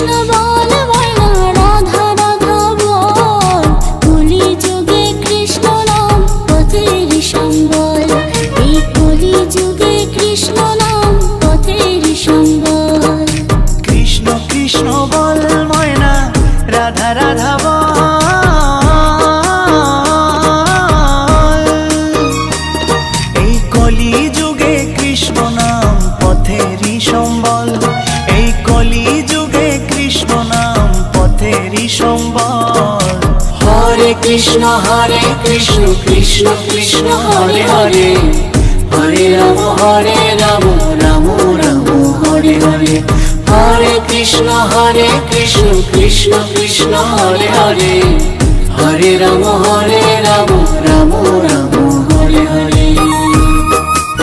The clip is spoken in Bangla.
কৃষ্ণ বল ময়না রাধা রাধা বল, কলি যুগে কৃষ্ণ নাম পথের সম্বল, এই কলি যুগে কৃষ্ণ নাম পথের সম্বল। কৃষ্ণ কৃষ্ণ বল ময়না রাধা রাধা বল, এই কলি যুগে কৃষ্ণ নাম পথেরই সম্বল, এই কলি যুগে কৃষ্ণ নাম পথেরই সম্বল। হরে কৃষ্ণ কৃষ্ণ কৃষ্ণ হরে হরে, হরে রাম রাম রাম হরে হরে। হরে কৃষ্ণ কৃষ্ণ কৃষ্ণ হরে হরে, হরে রাম রাম